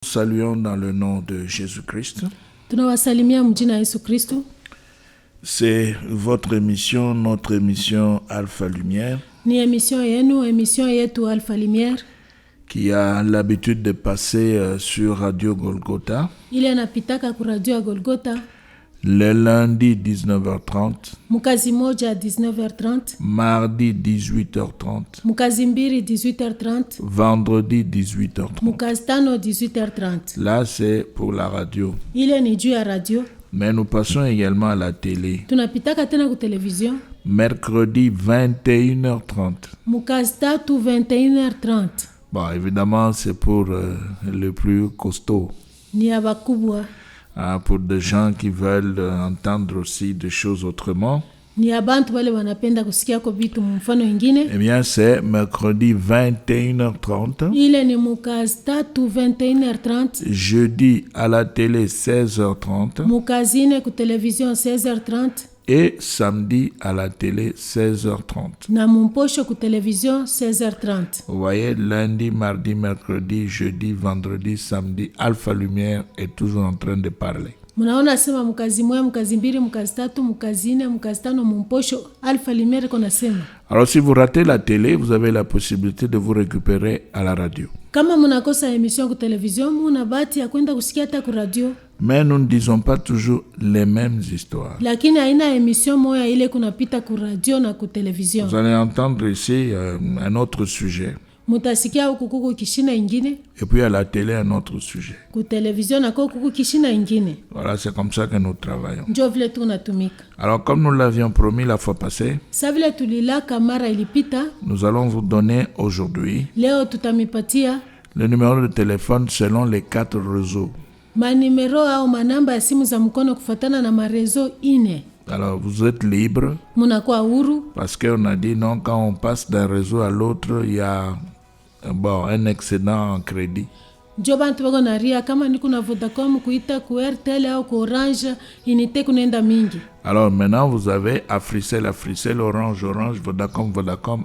saluons dans le nom de Jésus-Christ. Tunawasalimia mjina Yesu Kristo. C'est votre émission, notre émission Alpha Lumière. Ni émission yenu, émission yetu Alpha Lumière. Qui a l'habitude de passer sur Radio Golgotha. Ile anapitaka ku Radio ya Golgotha. Le lundi 19h30. Mukazi moja 19h30. Mardi 18h30. Mukazi mbili 18h30. Vendredi 18h30. Mukazi tano 18h30. Là, c'est pour la radio. Ile ni juu ya radio. Mais nous passons également à la télé. Tunapitaka tena ku television. Mercredi 21h30. Mukazi tatu 21h30. Bon, évidemment, c'est pour le plus costaud. Ni abakubwa. Pour des gens qui veulent entendre aussi des choses autrement. Ni abantu wale wanapenda kusikia kwa vitu mfano ingine. Eh bien, c'est mercredi 21h30. Ile ni mukazi tatu 21h30. Jeudi à la télé 16h30. Mukazi ine ku television 16h30. Et samedi à la télé 16h30. Na mumposho ku television 16h30. Vous voyez, lundi, mardi, mercredi, jeudi, vendredi, samedi, Alpha Lumière est toujours en train de parler. Munaona sema mukazi moja, mukazi mbili, mukazi tatu, mukazi ine, mukazi tano, mumposho Alpha Lumière kona sema. Alors si vous ratez la télé, vous avez la possibilité de vous récupérer à la radio. Kama munakosa émission ku television, muna bahati ya kwenda kusikia hata ku radio. Mais nous ne disons pas toujours les mêmes histoires. Lakini haina émission moja ile kunapita ku radio na ku television. Vous allez entendre ici un autre sujet. Mutasikia huku kuku kishina ingine. Et puis à la télé, un autre sujet. Ku television na kuku kishina ingine. Voilà, c'est comme ça que nous travaillons. Njo vile tunatumika. Alors comme nous l'avions promis la fois passée, sa vile tulilaka mara ilipita, nous allons vous donner aujourd'hui leo tutamipatia le numéro de téléphone selon les 4 réseaux. Manimero au manamba ya simu za mkono kufatana na marezo ine. Alors vous êtes libre. Munakuwa huru. Parce qu'on a dit non, quand on passe d'un réseau à l'autre, il y a un excédent en crédit. Njo bantu bako na ria kama ni kuna Vodacom kuita ku Airtel au ku Orange inite kunaenda mingi. Alors maintenant vous avez Africell, Orange, Vodacom,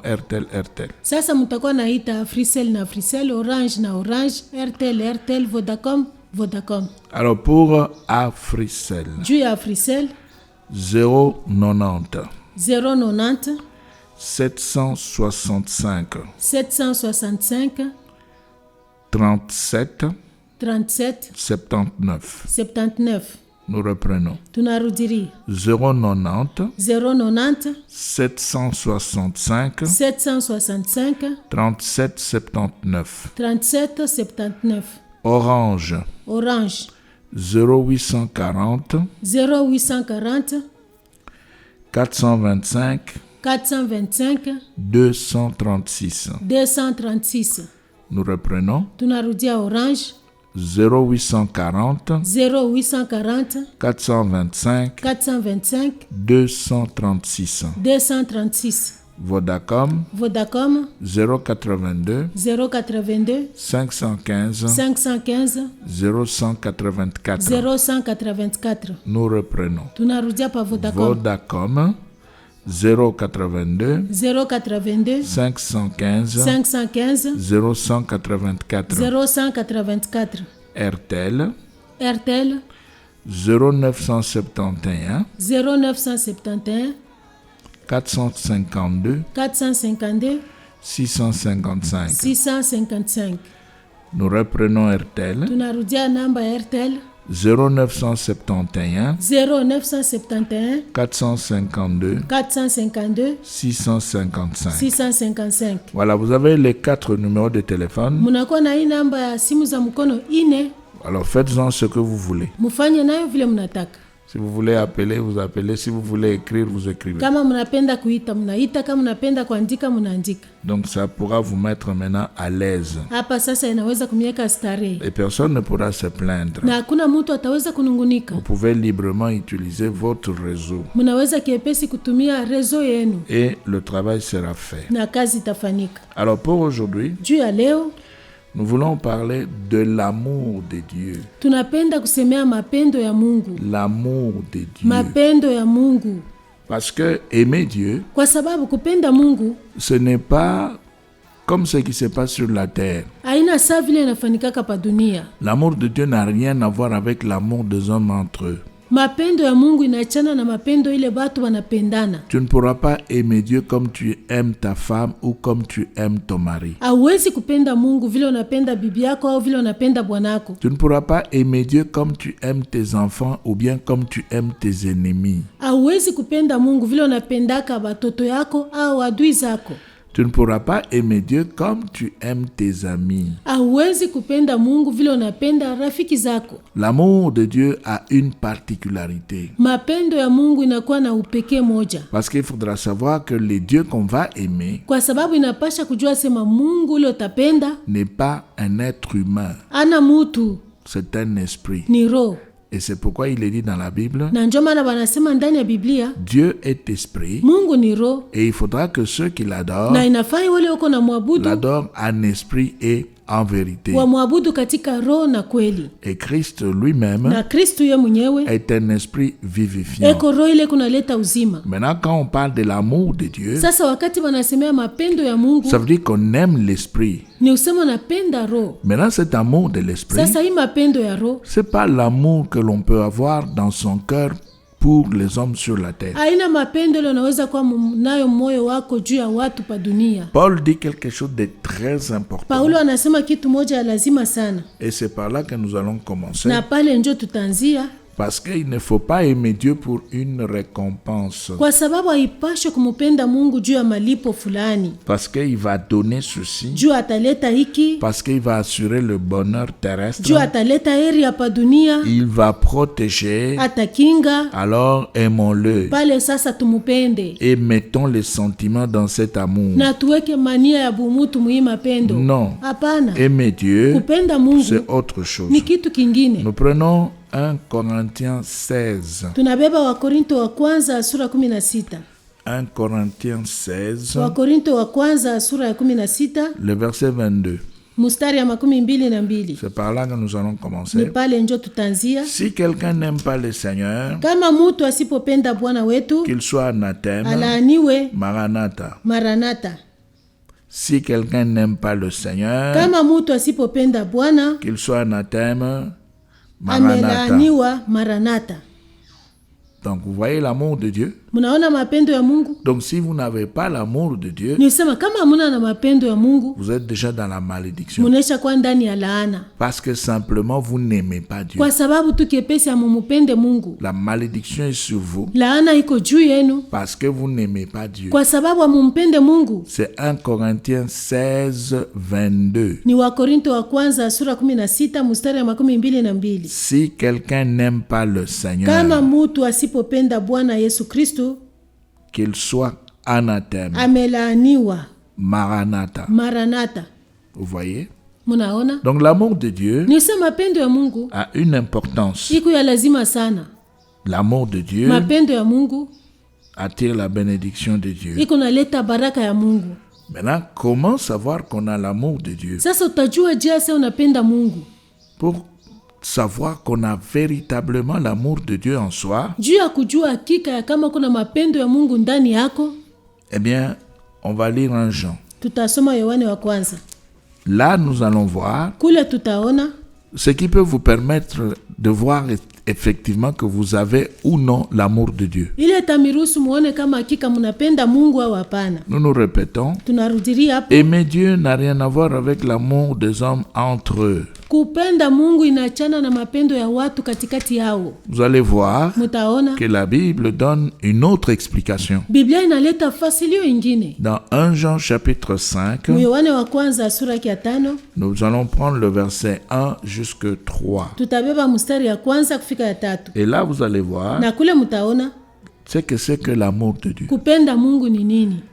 Airtel. Sasa mutakuwa naita Africell na Africell, Orange na Orange, Airtel, Vodacom. Alors pour Africell. Juu ya Africell 090 765 37 79. Nous reprenons. Tunarudiri. 090 765 37 79. Orange 0840 425 236. Nous reprenons. Tunarudia Orange 0840 425 236. Vodacom 082 515 0184. Nous reprenons. Tunarudia pa Vodacom 082 515 0184. Airtel 0971 452 655. Nous reprenons Airtel. Tunarudia namba Airtel 0971 452 655. Voilà, vous avez les 4 numéros de téléphone. Munakuwa na hii namba ya simu za mkono ine. Alors faites-en ce que vous voulez. Mufanye nayo vile mnataka. Si vous voulez appeler, vous appelez. Si vous voulez écrire, vous écrivez. Kama mnapenda kuita, mnaita. Kama mnapenda kuandika, mnaandika. Donc ça pourra vous mettre maintenant à l'aise. Hapa sasa inaweza kumieka starehe. Et personne ne pourra se plaindre. Na hakuna mtu ataweza kunungunika. Vous pouvez librement utiliser votre réseau. Mnaweza kiepesi kutumia réseau yenu. Et le travail sera fait. Na kazi itafanyika. Alors pour aujourd'hui, juu ya leo, nous voulons parler de l'amour de Dieu. Tunapenda kusemea mapendo ya Mungu. L'amour de Dieu. Mapendo ya Mungu. Parce que aimer Dieu, kwa sababu kupenda Mungu, ce n'est pas comme ce qui se passe sur la terre. haina saa vile inafanikaka pa dunia. L'amour de Dieu n'a rien à voir avec l'amour des hommes entre eux. Mapendo ya Mungu inaachana na mapendo ile batu wanapendana. Tu ne pourras pas aimer Dieu comme tu aimes ta femme ou comme tu aimes ton mari. Hauwezi kupenda Mungu vile unapenda bibi yako au vile unapenda bwanako. Tu ne pourras pas aimer Dieu comme tu aimes tes enfants ou bien comme tu aimes tes ennemis. Hauwezi kupenda Mungu vile unapendaka batoto yako au adui zako. Tu ne pourras pas aimer Dieu comme tu aimes tes amis. Hauwezi kupenda Mungu vile unapenda rafiki zako. L'amour de Dieu a une particularité. Mapendo ya Mungu inakuwa na upekee moja. Parce qu'il faudra savoir que le Dieu qu'on va aimer Kwa sababu inapasha kujua sema Mungu ule utapenda n'est pas un être humain, ana mutu, c'est un esprit. ni roho. Et c'est pourquoi il est dit dans la Bible, Na ndio maana wanasema ndani ya Biblia Dieu est esprit, Mungu ni roho, et il faudra que ceux qui l'adorent na inafai wale wako na mwabudu l'adorent en esprit et en vérité. wa mwabudu katika roho na kweli. Et Christ lui-même Na Kristu ye mwenyewe est un esprit vivifiant. eko roho ile kunaleta uzima. Maintenant, quand on parle de l'amour de Dieu, Sasa wakati wanasemea mapendo ya Mungu ça veut dire qu'on aime l'esprit. ni usema napenda roho. Maintenant, cet amour de l'esprit, Sasa hii mapendo ya roho c'est pas l'amour que l'on peut avoir dans son cœur pour les hommes sur la terre. haina mapendo ile unaweza kuwa nayo moyo wako juu ya watu pa dunia. Paul dit quelque chose de très important. Paulo anasema kitu moja ya lazima sana, Et c'est par là que nous allons commencer. na pale njo tutaanzia, Parce qu'il ne faut pas aimer Dieu pour une récompense. kwa sababu haipashe kumupenda Mungu juu ya malipo fulani, Parce qu'il va donner ceci. juu ataleta hiki, Parce qu'il va assurer le bonheur terrestre. juu ataleta heri hapa dunia, Il va protéger. atakinga. Alors aimons-le. Pale sasa tumupende Et mettons les sentiments dans cet amour. na tuweke mania ya bumutu muhii mapendo. Non. Hapana, Aimer Dieu, kupenda Mungu c'est autre chose. ni kitu kingine. Nous prenons 1 Corinthiens 16. Tunabeba Wakorinto wa kwanza sura 16. 1 Corinthiens 16, Wakorinto wa kwanza sura ya 16 le verset 22. mustari ya 22. C'est par là que nous allons Ni commencer. pale njo tutanzia. Si quelqu'un n'aime pas le Seigneur, Kama mutu asipopenda Bwana wetu qu'il soit anathème, alaaniwe. Maranatha. Maranatha. Si quelqu'un n'aime pas le Seigneur, Kama mutu asipopenda Bwana qu'il soit anathème, Maranatha. amelaaniwa. Maranatha. Donc vous voyez l'amour de Dieu. Munaona mapendo ya Mungu? Donc si vous n'avez pas l'amour de Dieu, Nisema kama hamuna na mapendo ya Mungu, vous êtes déjà dans la malédiction. munesha kwa ndani ya laana, Parce que simplement vous n'aimez pas Dieu. kwa sababu tu kepesi amumupende Mungu. La malédiction est sur vous Laana iko juu yenu parce que vous n'aimez pas Dieu. kwa sababu amumpende Mungu. C'est 1 Corinthiens 16, 22. Ni Wakorinto wa kwanza sura 16 mstari ya 22. Si quelqu'un n'aime pas le Seigneur, Kama mutu asipopenda Bwana Yesu Kristu, qu'il soit anathème, amelaaniwa. Maranatha. Maranatha. Vous voyez? Munaona? Donc l'amour de Dieu Nisema mapendo ya Mungu a une importance. iko ya lazima sana. L'amour de Dieu Mapendo ya Mungu attire la bénédiction de Dieu. iko naleta baraka ya Mungu. Maintenant, comment savoir qu'on a l'amour de Dieu? Sasa utajua je ase unapenda Mungu? Pour savoir qu'on a véritablement l'amour de Dieu en soi, Juu ya kujua hakika ya kama kuna mapendo ya Mungu ndani yako, eh bien, on va lire en Jean. tutasoma Yohane wa kwanza. Là, nous allons voir Kule tutaona ce qui peut vous permettre de voir effectivement que vous avez ou non l'amour de Dieu. ile tamiruhusu muone kama hakika mnapenda Mungu au hapana. Nous nous répétons, Tunarudilia hapo. aimer Dieu n'a rien à voir avec l'amour des hommes entre eux. Kupenda Mungu inachana na mapendo ya watu katikati yao. Vous allez voir Mutaona que la Bible donne une autre explication. Biblia inaleta fasilio ingine. Dans 1 Jean chapitre 5, Yohane wa kwanza sura ya 5 nous allons prendre le verset 1 jusqu'à 3. tutabeba mstari ya kwanza kufika ya 3. Et là, vous allez voir Na kule mutaona c'est que l'amour de Dieu. kupenda Mungu ni nini.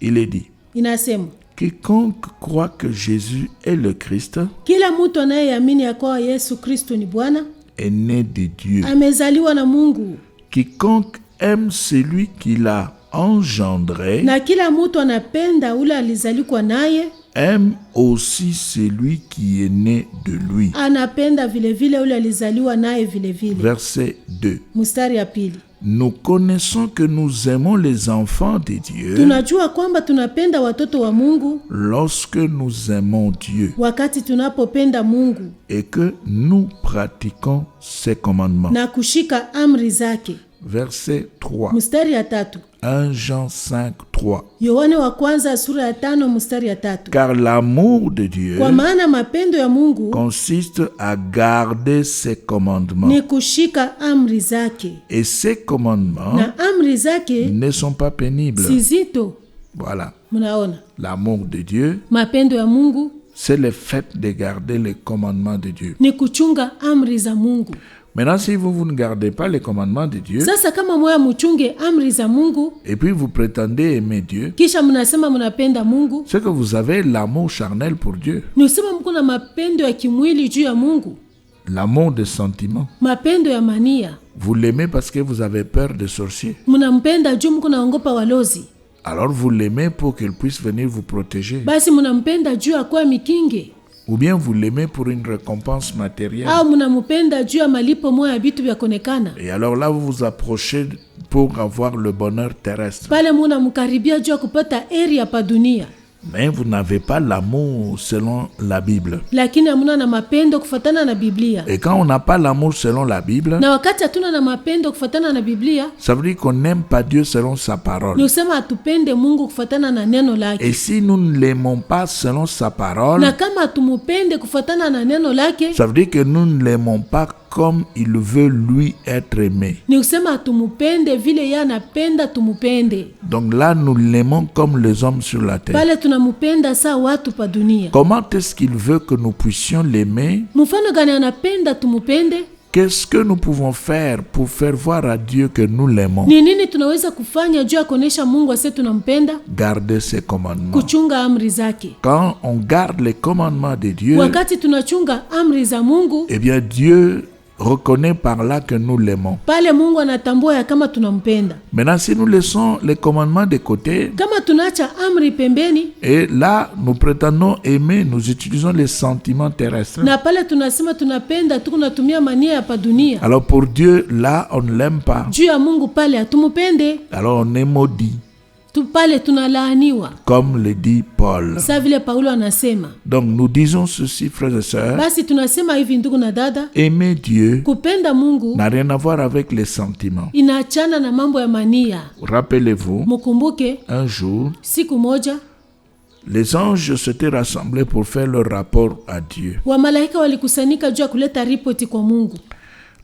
Il est dit, Inasema quiconque croit que Jésus est le Christ kila mtu anayeamini ya kwa Yesu Kristo ni Bwana est né de Dieu. amezaliwa na Mungu, Quiconque aime celui qui l'a engendré na kila mtu anapenda ule alizaliwa naye, aime aussi celui qui est né de lui. anapenda vile vile ule alizaliwa naye vile vile. Verset 2. Mstari ya 2. nous connaissons que nous aimons les enfants de Dieu tunajua kwamba tunapenda watoto wa Mungu lorsque nous aimons Dieu wakati tunapopenda Mungu et que nous pratiquons ses commandements. na kushika amri zake. Verset 3. Mstari ya 3. 1 Jean 5, 3. Yohane wa kwanza sura ya 5 mstari ya 3. Car l'amour de Dieu Kwa maana mapendo ya Mungu consiste à garder ses commandements. ni kushika amri zake. Et ces commandements Na amri zake ne sont pas pénibles. si zito. Voilà. Mnaona? L'amour de Dieu, Mapendo ya Mungu c'est le fait de garder les commandements de Dieu. ni kuchunga amri za Mungu. Maintenant, si vous ne gardez pas les commandements de Dieu, Sasa kama moya muchunge amri za Mungu et puis vous prétendez aimer Dieu, kisha mnasema mnapenda Mungu, c'est que vous avez l'amour charnel pour Dieu, ni usema mko na mapendo ya kimwili juu ya Mungu, l'amour des sentiments. mapendo ya mania. Vous l'aimez parce que vous avez peur des sorciers. Mnampenda juu mko naogopa walozi. Alors vous l'aimez pour qu'il puisse venir vous protéger. Basi mnampenda juu akwa mikinge, Ou bien vous l'aimez pour une récompense matérielle. au mnampenda juu ya malipo moya ya vitu vya konekana. Et alors là, vous vous approchez pour avoir le bonheur terrestre. Pale mnamkaribia juu ya kupata heri hapa dunia. Mais vous n'avez pas l'amour selon la Bible. Lakini hamuna na mapendo kufatana na Biblia. Et quand on n'a pas l'amour selon la Bible, Na wakati hatuna na mapendo kufatana na Biblia, ça veut dire qu'on n'aime pas Dieu selon sa ni parole. usema hatupende Mungu kufatana na neno lake. Et si nous ne l'aimons pas selon sa parole, Na kama hatumupende kufatana na neno lake, ça veut dire que nous ne l'aimons pas comme il veut lui être aimé. ni usema hatumupende vile yeye anapenda tumupende. Donc là, nous l'aimons comme les hommes sur la terre. Pale tunamupenda saa watu pa dunia. Comment est-ce qu'il veut que nous puissions l'aimer? Mfano gani anapenda tumupende? Qu'est-ce que nous pouvons faire pour faire voir à Dieu que nous l'aimons? Ni nini tunaweza kufanya juu ya kuonesha Mungu ase tunampenda? Garder ses commandements. Kuchunga amri zake. Quand on garde les commandements de Dieu, Wakati tunachunga amri za Mungu, eh bien Dieu reconnaît par là que nous l'aimons. pale Mungu anatambua ya kama tunampenda. Maintenant, si nous laissons les commandements de côté, Kama tunaacha amri pembeni, et là, nous prétendons aimer, nous utilisons les sentiments terrestres. na pale tunasema tunapenda tu kunatumia mania ya pa dunia, Alors pour Dieu, là, on ne l'aime pas. juu ya Mungu pale hatumupende, Alors on est maudit, tu pale tunalaaniwa. comme le dit Paul. Sa vile Paulo anasema. Donc nous disons ceci, frères et sœurs, Basi tunasema hivi ndugu na dada, aimer Dieu kupenda Mungu n'a rien à voir avec les sentiments. inaachana na mambo ya mania. Rappelez-vous, Mukumbuke un jour, siku moja les anges s'étaient rassemblés pour faire leur rapport à Dieu. wamalaika walikusanyika juu ya kuleta ripoti kwa Mungu.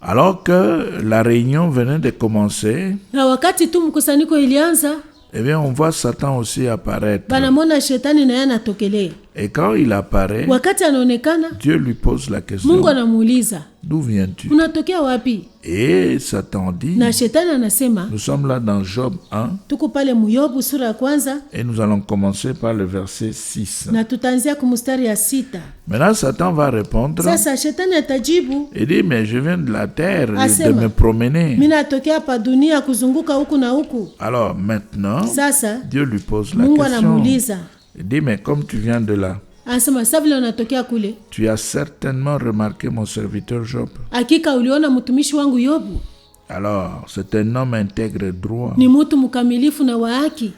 Alors que la réunion venait de commencer, Na wakati tu mkusanyiko ilianza, eh bien on voit Satan aussi apparaître. banamona shetani na yeye anatokelea. Et quand il apparaît, Wakati anaonekana, Dieu lui pose la question, Mungu anamuuliza, d'où viens-tu? unatokea wapi? Et Satan dit, Na shetani anasema, nous sommes là dans Job 1 tuko pale Muyobu sura ya kwanza, et nous allons commencer par le verset 6. na tutaanzia kumustari ya 6. Maintenant, Satan va répondre Sasa shetani atajibu, et dit, mais je viens de la terre et de Asema, me promener. mimi natokea hapa dunia kuzunguka huku na huku. Alors maintenant, Sasa Dieu lui pose la Mungu question. anamuuliza, Il dit, mais comme tu viens de là, anasema sasa vile unatokea kule, tu as certainement remarqué mon serviteur Job. hakika uliona mtumishi wangu Yobu, Alors, c'est un homme intègre et droit. ni mtu mkamilifu na wa haki.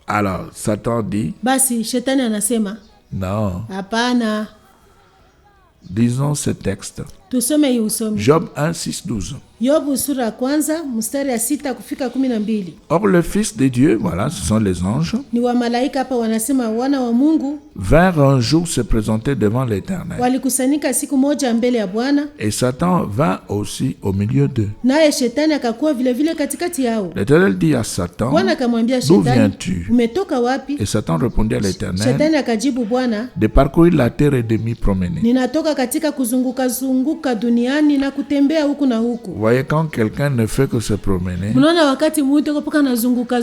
Alors, Satan dit, Basi shetani anasema, non, hapana. disons ce texte. Tusome hii usomi. Job 1, 6, 12. Yobu sura ya kwanza mstari ya 6 kufika 12. Or, le Fils de Dieu, voilà, ce sont les anges, Ni wa malaika hapa wanasema wana wa Mungu vinrent un jour se présenter devant l'Éternel. walikusanyika siku moja mbele ya Bwana, Et Satan vint aussi au milieu d'eux. naye shetani akakuwa vile vile katikati yao. L'Éternel dit à Satan, Bwana akamwambia d'où shetani, viens-tu? umetoka wapi? Et Satan répondit à l'Éternel, Shetani akajibu Bwana, de parcourir la terre et de m'y promener. ninatoka katika kuzunguka duniani na kutembea huku na huku. Vous voyez, quand quelqu'un ne fait que se promener, Mnaona wakati mtu kupoka na zunguka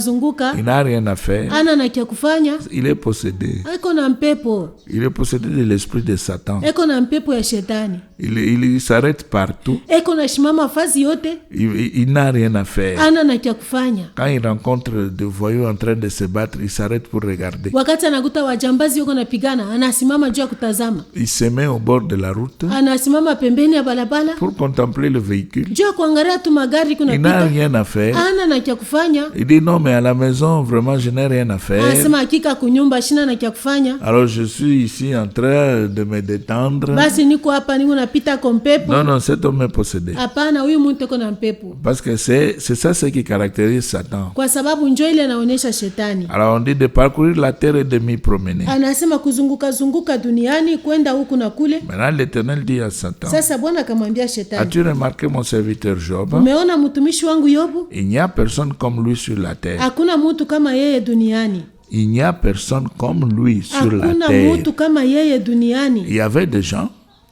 il n'a rien à faire, ana na kia kufanya, il est possédé. eko na mpepo, Il est possédé de l'esprit de Satan. eko na mpepo ya shetani, Il s'arrête partout. eko na shimama fazi yote, Il n'a rien à faire. ana na kia kufanya. Quand il rencontre des voyous en train de se battre, il s'arrête pour regarder. Wakati anakuta wajambazi yuko napigana, anasimama juu ya kutazama, Il se met au bord de la route anasimama pembeni ya barabara pour contempler le véhicule. juu ya kuangalia tu magari Il n'a kunapita, rien à faire. ana na kia kufanya. Il dit non, mais à la maison, vraiment, je n'ai rien à faire. Anasema hakika kunyumba shina na kia kufanya. Alors je suis ici en train de me détendre. Basi niko hapa niko napita kwa mpepo. Non, non, cet homme est possédé. Hapana, huyu mtu yuko na mpepo. Parce que c'est ça ce qui caractérise Satan. Kwa sababu njoo ile anaonyesha shetani. Alors on dit de parcourir la terre et de m'y promener. Anasema kuzunguka duniani kwenda huku na kule. Maintenant l'Éternel dit à Satan, Sasa Bwana akamwambia shetani, as-tu remarqué mon serviteur Job? umeona mtumishi wangu Yobu? Il n'y a personne comme lui sur la terre. Hakuna mtu kama yeye duniani. Il n'y a personne comme lui sur la Hakuna terre. mtu kama yeye duniani. Il y avait des gens,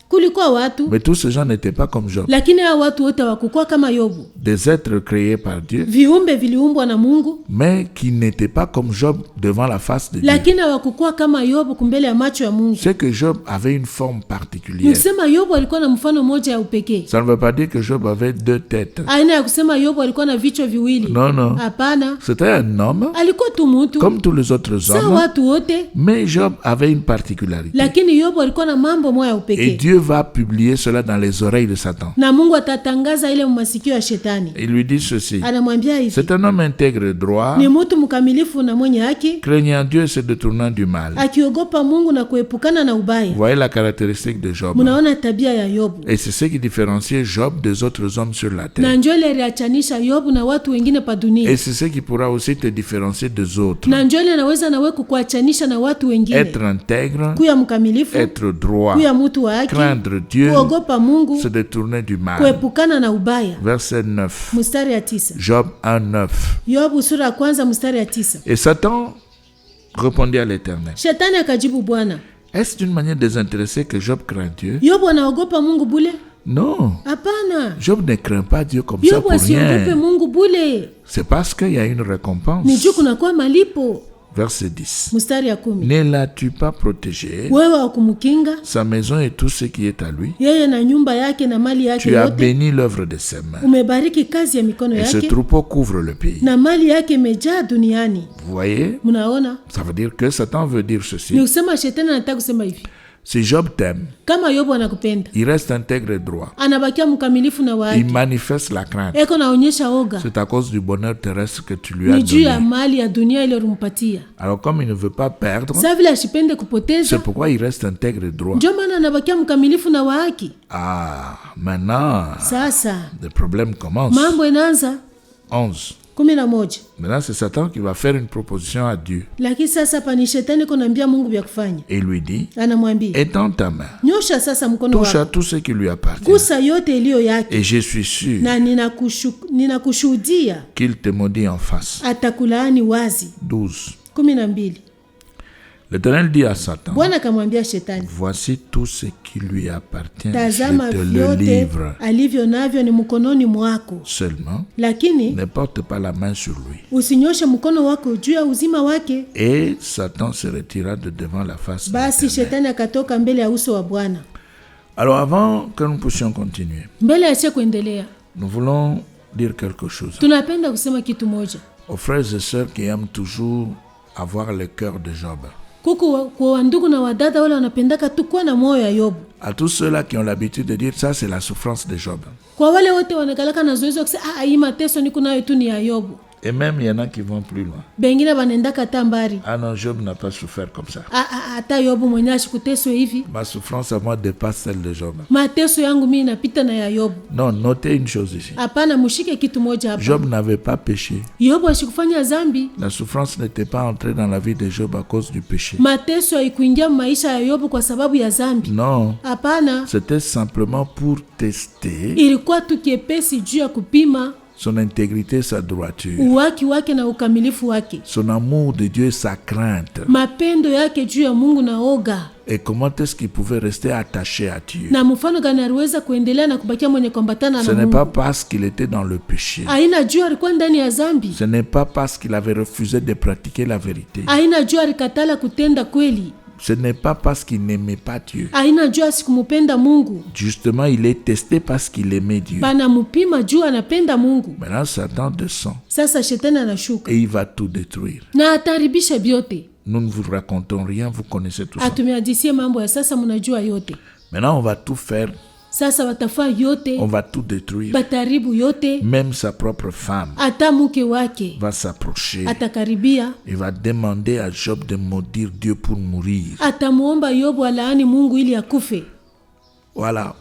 Kulikuwa watu, mais tous ces gens n'étaient pas comme Job. lakini hao watu wote hawakuwa kama Yobu. Des êtres créés par Dieu, Viumbe viliumbwa na Mungu, mais qui n'étaient pas comme Job devant la face de Dieu. lakini hawakuwa kama Yobu kumbele ya macho ya Mungu. C'est que Job avait une forme particulière. Nikusema Yobu alikuwa na mfano mmoja ya upekee. Ça ne veut pas dire que Job avait deux têtes. Aina ya kusema Yobu alikuwa na vichwa viwili. Non, non. Hapana, C'était un homme, alikuwa tu mtu comme tous les autres sawa hommes, watu wote, mais Job avait une particularité. lakini Yobu alikuwa na mambo moja ya Et upekee. Dieu va publier cela dans les oreilles de Satan. Na Mungu atatangaza ile masikio ya shetani. Il lui dit ceci. Anamwambia hivi, C'est un homme intègre et droit, ni mtu mkamilifu na mwenye haki, craignant Dieu et se détournant du mal. akiogopa Mungu na kuepukana na ubaya. Vous voyez la caractéristique de Job. Mnaona tabia ya Yobu. Et c'est ce qui différencie Job des autres hommes sur la terre. Na njoo ile iliachanisha Yobu na watu wengine pa dunia. Et c'est ce qui pourra aussi te différencier des autres. Na njoo ile inaweza nawe kukuachanisha na watu wengine. Être intègre, Kuya mkamilifu, être droit, kuya mtu wa haki, craindre Dieu, kuogopa Mungu, se détourner du mal. kuepukana na ubaya. Verset 9. Mstari ya 9. Job 1:9. Yobu sura ya kwanza mstari ya 9. Et Satan répondit à l'Éternel. Shetani akajibu Bwana, Est-ce d'une manière désintéressée que Job craint Dieu? Yobu anaogopa Mungu bule? Non. Hapana. Job ne craint pas Dieu comme ça Yobu pour asiogope rien. Mungu bule. C'est parce qu'il y a une récompense. Ni juu kunakuwa malipo. Verset 10. Mstari ya 10. Ne l'as-tu pas protégé, Wewe wa kumkinga sa maison et tout ce qui est à lui? yeye na nyumba yake na mali yake Tu as yote. béni l'œuvre de ses mains. Umebariki kazi ya mikono Et ce yake troupeau couvre le pays. na mali yake imejaa duniani. Vous voyez? Mnaona? Ça veut dire que Satan veut dire Ni ceci. kusema shetani anataka kusema hivi. Si Job t'aime, Kama Yobu anakupenda, il reste intègre et droit. anabakia mkamilifu na Il wake. manifeste la crainte. Eko naonyesha oga. C'est à cause du bonheur terrestre que tu lui as Ni juu ya donné. mali ya dunia ile ulimpatia. Alors comme il ne veut pas perdre, Sasa vile ashipende kupoteza, c'est pourquoi il reste intègre et droit. ndio maana anabakia mkamilifu na wake. Ah, maintenant, Sasa le problème commence. mambo inaanza 11. 11. Maintenant, c'est Satan qui va faire une proposition à Dieu. Lakini sasa hapa ni shetani kunaambia Mungu vya kufanya. Et il lui dit, Anamwambia, étends ta main, nyosha sasa mkono touche à wako, tout ce qui lui appartient. gusa yote iliyo yake, Et je suis sûr na ninakushuhudia qu'il te maudit en face. atakulaani wazi. 12. 12. L'Éternel dit à Satan, Bwana akamwambia shetani, voici tout ce qui lui appartient, tazama je te le vyote livre. alivyo navyo ni mkononi mwako, Seulement, lakini ne porte pas la main sur lui. usinyoshe mkono wako juu ya uzima wake. Et Satan se retira de devant la face de Basi l'Éternel. shetani akatoka mbele ya uso wa Bwana. Alors avant que nous puissions continuer, Mbele ya kuendelea, nous voulons dire quelque chose tunapenda kusema kitu moja. aux frères et sœurs qui aiment toujours avoir le cœur de Job. Kuku kwa wandugu na wadada wale wanapendaka tu kuwa na moyo ya Yobu. À tous ceux-là qui ont l'habitude de dire ça, c'est la souffrance de Job. Kwa wale wote wanakalaka na zoezi kusema hii mateso niko nayo tu ni ya Yobu. Et même, il y en a qui vont plus loin. Bengine banaendaka hata mbali. Ah non, Job n'a pas souffert comme ça. Hata Yobu mwenyewe ashikuteswe hivi. Ma souffrance à moi dépasse celle de Job. Mateso yangu mimi inapita na ya Yobu. Non, notez une chose ici. Hapana, mushike kitu moja hapa. Job n'avait pas péché. Yobu ashikufanya dhambi. La souffrance n'était pas entrée dans la vie de Job à cause du péché. Mateso haikuingia maisha ya Yobu kwa sababu ya dhambi. Non, Hapana. c'était simplement pour tester Ilikuwa tu kiepesi juu ya kupima son intégrité, sa droiture, uwaki wake na ukamilifu wake, son amour de Dieu, sa crainte. mapendo yake juu ya Mungu na oga, Et comment est-ce qu'il pouvait rester attaché à Dieu? na mfano gani aliweza kuendelea na kubakia mwenye kuambatana Ce na n'est Mungu. pas parce qu'il était dans le péché. Aina juu alikuwa ndani ya dhambi. Ce n'est pas parce qu'il avait refusé de pratiquer la vérité. Aina juu alikatala kutenda kweli. Ce n'est pas parce qu'il n'aimait pas Dieu. Aina juu asikumupenda Mungu. Justement, il est testé parce qu'il aimait Dieu. Bana mupima juu anapenda Mungu. Maintenant, Satan descend Sasa shetani anashuka et il va tout détruire. na ataribisha vyote. Nous ne vous racontons rien, vous connaissez tout ça. Atumeadisie mambo ya sasa, mnajua yote. Maintenant, on va tout faire Sasa watafaa yote, on va tout détruire. bataribu yote, Même sa propre femme hata mke wake va s'approcher atakaribia, et va demander à Job de maudire Dieu pour mourir. atamuomba Yobu alaani Mungu ili akufe. Voilà.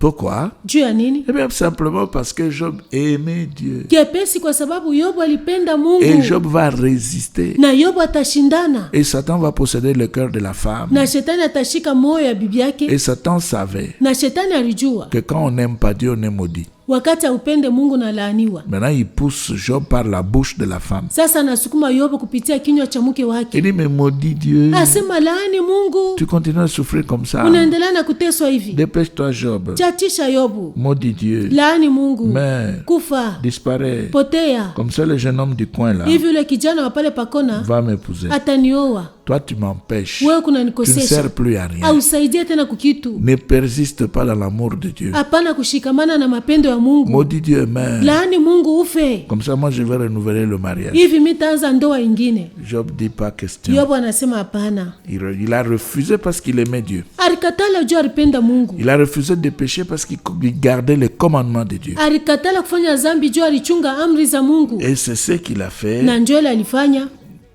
Pourquoi? Juu ya nini? Eh bien, simplement parce que Job aimait Dieu. Kiepesi kwa sababu Yobu alipenda Mungu. Et Job va résister. Na Yobu atashindana. Et Satan va posséder le cœur de la femme. Na shetani atashika moyo ya bibi yake. Et Satan savait Na shetani alijua que quand on n'aime pas Dieu, on est maudit. wakati upende Mungu na laaniwa. Maintenant, il pousse Job par la bouche de la femme. Sasa anasukuma Yobu kupitia kinywa cha mke wake. Il dit, mais maudit Dieu. Asema laani Mungu. Tu continues à souffrir comme ça. Unaendelea na kuteswa hivi. Dépêche-toi, Job. Chatisha Yobu. Maudit Dieu. Laani Mungu. Mais Kufa. disparaît. Potea. Comme ça, le jeune homme du coin là Hivi yule kijana wa pale pakona va m'épouser. atanioa. Toi, tu m'empêches. Wewe Tu ne kunanikosesha. sers plus à rien. Ausaidie tena kukitu. Ne persiste pas dans l'amour de Dieu. Hapana kushikamana na mapendo ya Mungu. Maudit Dieu, mais Laani Mungu ufe. comme ça, moi, je vais renouveler le mariage. Hivi mitaanza ndoa ingine. Job dit pas question. Yobu anasema hapana. Il a refusé parce qu'il aimait Dieu. Alikatala juu alipenda Mungu. Il a refusé de pécher parce qu'il gardait les commandements de Dieu. Alikatala kufanya dhambi juu alichunga amri za Mungu. Et c'est ce qu'il a fait. Na ndio ile alifanya.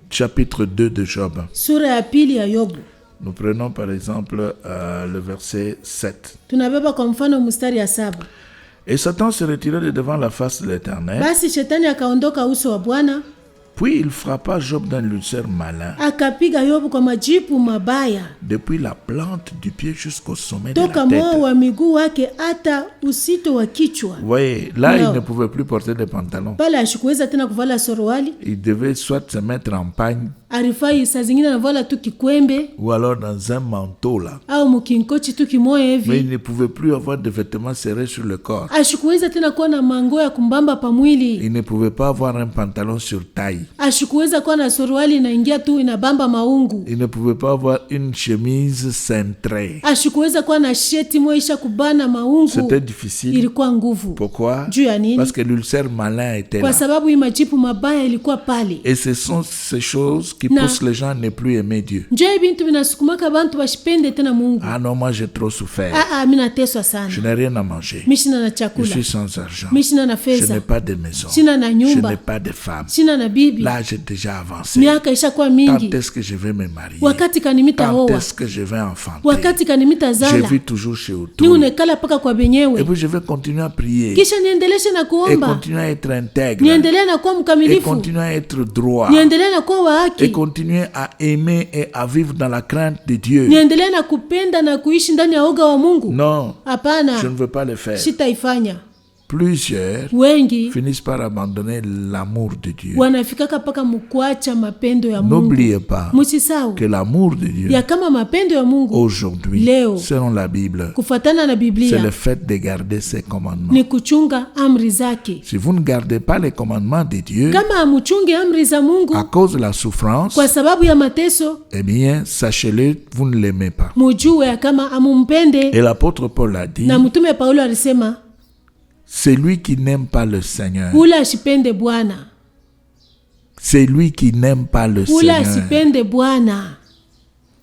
Chapitre 2 de Job. Sura ya pili ya Yobu. Nous prenons par exemple le verset 7. Tunabeba kwa mfano mstari ya 7. Et Satan se retirait de devant la face de l'Éternel. Basi shetani akaondoka uso wa Bwana, Puis il frappa Job d'un ulcère malin, akapiga Yobu kwa majipu mabaya, depuis la plante du pied jusqu'au sommet toka de la moyo tête. wa miguu wake hata usito wa kichwa. Vous voyez, là, Non. il ne pouvait plus porter de pantalon. Pale ashikuweza tena kuvala suruali, Il devait soit se mettre en pagne alifai saa zingine anavala tu kikwembe ou alors dans un manteau là. au mkinkochi tu kimoya Mais hivi. il ne pouvait plus avoir de vêtements serrés sur le corps. Ashikuweza tena kuwa na mango ya kumbamba pa mwili. Il ne pouvait pas avoir un pantalon sur taille. Ashikuweza kuwa na suruali inaingia tu inabamba maungu. Il ne pouvait pas avoir une chemise cintrée. Ashikuweza kuwa na sheti moisha kubana maungu. C'était difficile. Ilikuwa nguvu. Pourquoi? Juu ya nini? Parce que l'ulcère malin était Kwa là. sababu hii majipu mabaya ilikuwa pale. Et ce sont ces choses qui Non. poussent les gens à ne plus aimer Dieu. Njo hivi bintu vinasukumaka bantu bashipende tena Mungu. Ah non, moi j'ai trop souffert. Mimi nateswa sana. Je n'ai rien à manger. Mimi sina na Je chakula. suis sans argent. Mimi sina na Je fedha. n'ai pas de maison. Sina na Je nyumba. n'ai pas de femme. Sina na bibi. Là, j'ai déjà avancé. Miaka ishakuwa Quand mingi. est-ce que je vais me marier? Wakati kanimita Quand oa. est-ce que je vais enfanter? Wakati kanimita Je zala. vis toujours chez Ni autrui. unekala paka kwa Et benyewe. puis je vais continuer à prier. Kisha niendeleshe na Et kuomba. continuer à être intègre. Niendelee na kuwa Et mkamilifu. continuer à être droit. Niendelee na kuwa wa Et haki. continuer à aimer et à vivre dans la crainte de Dieu. Niendelee na kupenda na kuishi ndani ya oga wa Mungu. Non, Hapana. je ne veux pas le faire. Sitaifanya. Plusieurs Wengi finissent par abandonner l'amour de Dieu. wanafikaka paka mkuacha mapendo ya Mungu. N'oubliez pas Musisahau que l'amour de Dieu, ya kama mapendo ya Mungu aujourd'hui, Leo. selon la Bible, kufatana na c'est Biblia le fait de garder ses commandements. ni kuchunga amri zake. Si vous ne gardez pas les commandements de Dieu, Kama amuchunge amri za Mungu à cause de la souffrance, kwa sababu ya mateso, eh bien, sachez-le, vous ne l'aimez pas. mujue ya kama amumpende. Et l'apôtre Paul a dit, Na mtume Paulo alisema celui qui n'aime pas le Seigneur, ula asipende Bwana, celui qui n'aime pas le ula Seigneur, asipende Bwana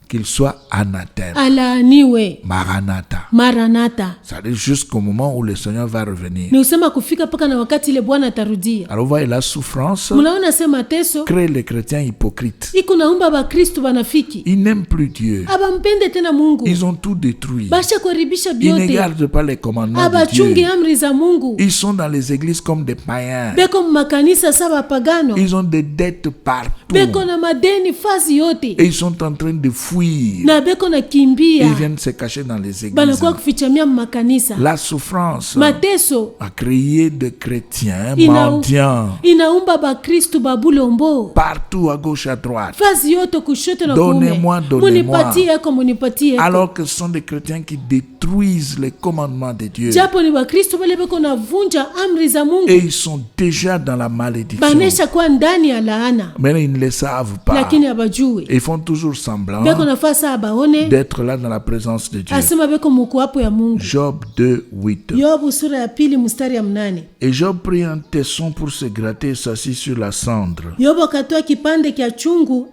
qu'il soit anathème, alaaniwe. Maranatha. Maranatha C'est-à-dire jusqu'au moment où le Seigneur va revenir. ni usema kufika paka na wakati ile Bwana atarudia. Alors, vous voyez, la souffrance Munaona sema mateso crée les chrétiens hypocrites. iko naumba bakristu banafiki Ils n'aiment plus Dieu. abampende tena Mungu, Ils ont tout détruit. basha kuharibisha Ils ne vyote, gardent pas les commandements de abachunge Dieu. amri za Mungu. Ils sont dans les églises comme des païens. Beko makanisa saba pagano, Ils ont des dettes partout. beko na madeni fazi yote, Et ils sont en train de fuir. na beko na kimbia, Ils viennent se cacher dans les églises. banakuwa kufichamia makanisa. La souffrance Mateso a créé des chrétiens Ina- mendiants inaumba bakristu babulombo partout à gauche à droite. fazi yote kushoto na Donnez-moi, kuume. donnez-moi. Munipatie yako, munipatie yako. Alors que ce sont des chrétiens qui détruisent les commandements de Dieu. Japo ni bakristu bale beko na vunja amri za Et Mungu, ils sont déjà dans la malédiction. banesha kwa ndani ya laana, Mais ils ne le savent pas. lakini abajue Ils font toujours semblant beko nafasa abaone d'être là dans la présence de Dieu. asema beko mukuwapo ya Mungu. Job 2, 8. Yobu sura ya pili mstari ya 8. Et Job prit un tesson pour se gratter et s'assit sur la cendre. Yobu akatoa kipande kya chungu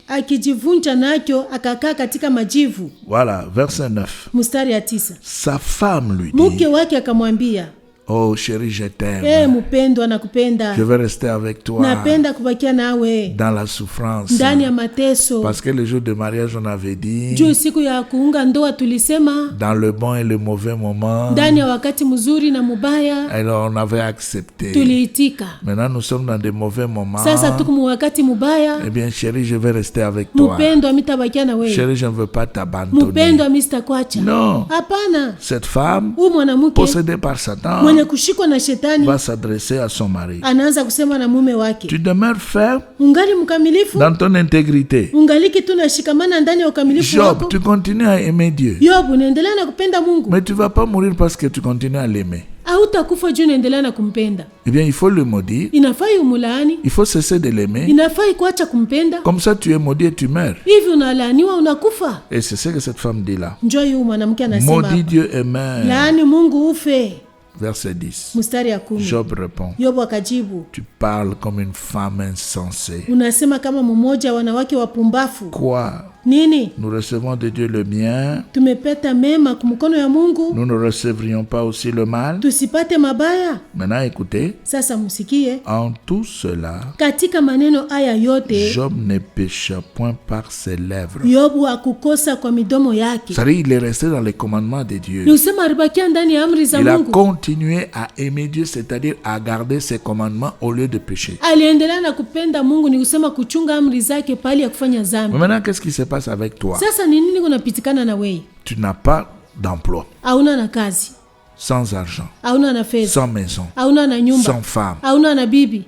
akijivunja nacho akakaa katika majivu. Voilà, verset 9. Mstari ya 9. Sa femme lui Mke dit, wake akamwambia, oh chérie, je t'aime. mpendwa, nakupenda. Je vais rester avec toi Napenda kubakia nawe dans la souffrance. ndani ya mateso. Parce que le jour de mariage, on avait dit, Juu siku ya kuunga ndoa tulisema dans le bon et le mauvais moment, ndani ya wakati mzuri na mubaya alors on avait accepté. tuliitika. Maintenant, nous sommes dans des mauvais moments. Sasa tuko mu wakati mubaya. Eh bien, chérie, je vais rester avec toi. Mpendwa, mitabakia na wewe. Chérie, je ne veux pas t'abandonner. Mpendwa, sitakuacha. Non. Hapana. Cette femme, Huyu mwanamke possédée par Satan, mwenye kushikwa na shetani va s'adresser à son mari. anaanza kusema na mume wake, Tu demeures ferme ungali mkamilifu, dans ton intégrité. ungaliki tunashikamana ndani ya ukamilifu Job, wako. tu continues à aimer Dieu. Yobu, unaendelea na kupenda Mungu. Mais tu ne vas pas mourir parce que tu continues à l'aimer. Hautakufa juu unaendelea na kumpenda. Eh bien, il faut le maudire. Inafai umulaani, Il faut cesser de l'aimer. inafai kuacha kumpenda. Comme ça, tu es maudit et tu meurs. Hivi unalaaniwa unakufa. Et c'est ce que cette femme dit là. Njoo huyu mwanamke anasema Maudit hapa, Dieu et meurt. laani Mungu ufe. Verset 10. Mstari ya 10. Job répond, Yobu akajibu, tu parles comme une femme insensée. unasema kama mmoja wanawake wapumbafu. Quoi? Nini? Nous recevons de Dieu le bien. Tumepata mema kumkono ya Mungu, Nous ne recevrions pas aussi le mal. tusipate mabaya. Maintenant, écoutez. Sasa msikie, En tout cela, katika maneno haya yote Job ne pécha point par ses lèvres. Yobu hakukosa kwa midomo yake. C'est-à-dire, il est resté dans les commandements de Dieu. Ni usema alibakia ndani ya amri za Il a Mungu. continué à aimer Dieu, c'est-à-dire à garder ses commandements au lieu de pécher. Aliendelea na kupenda Mungu, ni kusema kuchunga amri zake pali ya kufanya Mais dhambi. maintenant, qu'est-ce qui se passe avec toi? Sasa ni nini kunapitikana na wewe? Tu n'as pas d'emploi, Hauna na kazi, sans argent, hauna na fedha, sans maison, hauna na nyumba, sans femme, hauna na bibi,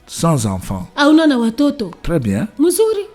sans enfant. hauna na watoto. Très bien, Mzuri,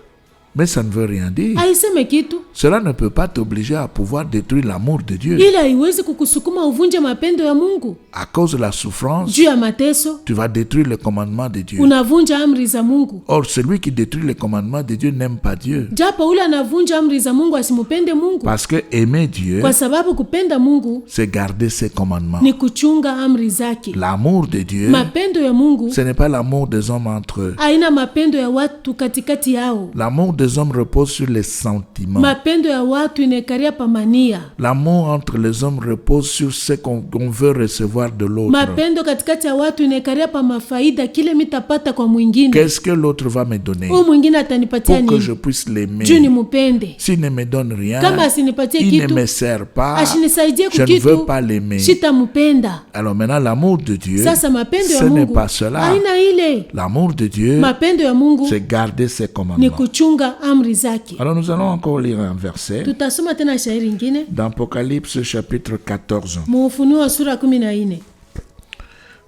mais ça ne veut rien dire. haiseme kitu. Cela ne peut pas t'obliger à pouvoir détruire l'amour de Dieu. Ila haiwezi kukusukuma uvunje mapendo ya Mungu. À cause de la souffrance, Juu ya mateso tu vas détruire le commandement de Dieu. unavunja amri za Mungu. Or, celui qui détruit le commandement de Dieu n'aime pas Dieu. Japo ule anavunja amri za Mungu asimupende Mungu. Parce que aimer Dieu, Kwa sababu kupenda Mungu c'est garder ses commandements. ni kuchunga amri zake. L'amour de Dieu, Mapendo ya Mungu ce n'est pas l'amour des hommes entre eux. haina mapendo ya watu katikati yao. L'amour des hommes repose sur les sentiments. Mapendo ya watu inekaria pamania. L'amour entre les hommes repose sur ce qu'on veut recevoir de l'autre. Mapendo katikati ya watu inekaria pa mafaida, kile mitapata kwa mwingine. Qu'est-ce que l'autre va me donner Huyu mwingine atanipatia pour que nini? je puisse l'aimer? Juu nimupende. S'il ne me donne rien, Kama asinipatie il ne kitu, me sert pas, ashinisaidie je ne kukitu, veux pas l'aimer. sitamupenda. Alors maintenant, l'amour de Dieu, Sasa mapendo ce ya n'est Mungu pas cela. haina ile. L'amour de Dieu, Mapendo ya Mungu c'est garder ses ni commandements. kuchunga amri zake. Alors nous allons encore lire un verset Tutasoma tena shairi ingine dans Apocalypse chapitre 14. Muufunuo sura 14.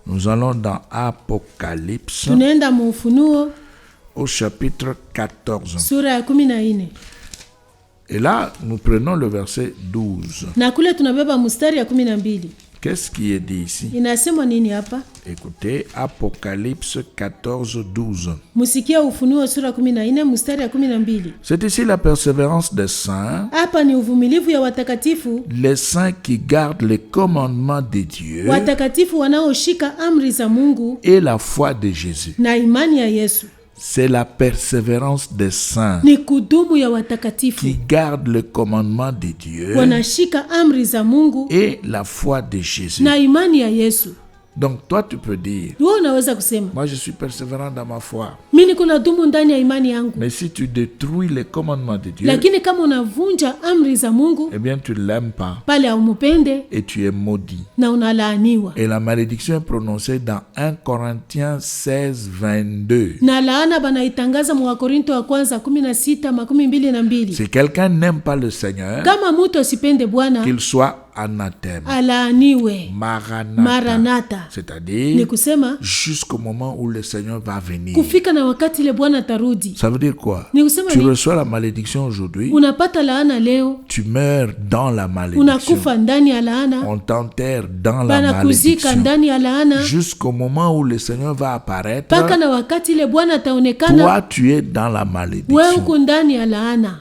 Nous allons dans Apocalypse Tunaenda Muufunuo au chapitre 14. sura ya 14. Et là, nous prenons le verset 12. Na kule tunabeba mstari ya 12. Qu'est-ce qui est dit ici? Inasema nini hapa? Écoutez, Apocalypse 14, 12. Musikia Ufunuo sura 14 mstari ya 12. C'est ici la persévérance des saints, Hapa ni uvumilivu ya watakatifu, les saints qui gardent les commandements de Dieu watakatifu wanaoshika amri za Mungu et la foi de Jésus. na imani ya Yesu. C'est la persévérance des saints Ni kudumu ya watakatifu qui gardent le commandement de Dieu wanashika amri za Mungu et la foi de Jésus. na imani ya Yesu. Donc toi, tu peux dire, Wewe unaweza kusema, moi je suis persévérant dans ma foi. mimi niko na dumu ndani ya imani yangu. Mais si tu détruis les commandements de Dieu, Lakini kama unavunja amri za Mungu, eh bien tu ne l'aimes pas pale haumupende et tu es maudit. na unalaaniwa. Et la malédiction est prononcée dans 1 Corinthiens 16, 22. Na laana banaitangaza mu Wakorinto wa kwanza 16:22. Si quelqu'un n'aime pas le Seigneur, Kama mtu asipende Bwana, qu'il soit anathème. alaaniwe. Maranatha. Maranatha. Ni C'est-à-dire kusema jusqu'au moment où le Seigneur va venir. kufika na wakati ile Bwana tarudi. Ça veut dire quoi? Ni kusema Tu ni reçois la malédiction aujourd'hui, unapata laana leo, tu meurs dans la malédiction. unakufa ndani ya laana, On t'enterre dans la banakuzika malédiction. ndani ya laana, Jusqu'au moment où le Seigneur va apparaître, mpaka na wakati ile Bwana ataonekana, toi tu es dans la wewe malédiction. uko ndani ya laana.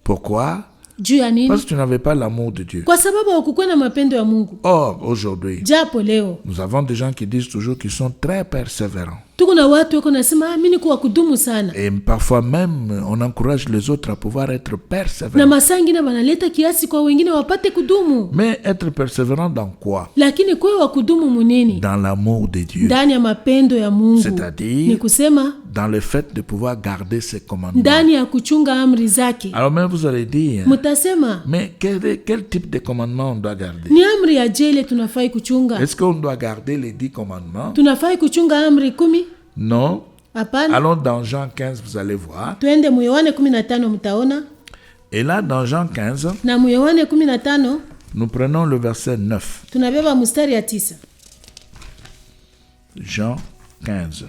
Pourquoi? Juu ya nini? Parce que tu n'avais pas l'amour de Dieu. Kwa sababu hakukuwa na mapendo ya Mungu. Or, aujourd'hui, Japo leo nous avons des gens qui disent toujours qu'ils sont très persévérants. tuko na watu wako nasema mimi niko wa kudumu sana. Et parfois même, on encourage les autres à pouvoir être Na persévérants. masaa ingine wanaleta kiasi kwa wengine wapate kudumu. Mais être persévérant dans quoi? Lakini kwa wa kudumu munini? Dans l'amour de Dieu. Ndani ya mapendo ya Mungu. C'est-à-dire, Ni kusema dans le fait de pouvoir garder ses commandements. ndani ya kuchunga amri zake. Alors même vous allez dire, Mutasema mais quel type de commandement on doit garder? ni amri ya jele tunafai kuchunga. Est-ce qu'on doit garder les 10 commandements? Tunafai kuchunga amri 10? Non. Hapana. Allons dans Jean 15, vous allez voir. Twende mu Yohane 15 mtaona. Et là, dans Jean 15, Na mu Yohane 15 nous prenons le verset 9. tunabeba mstari ya 9. Jean 15.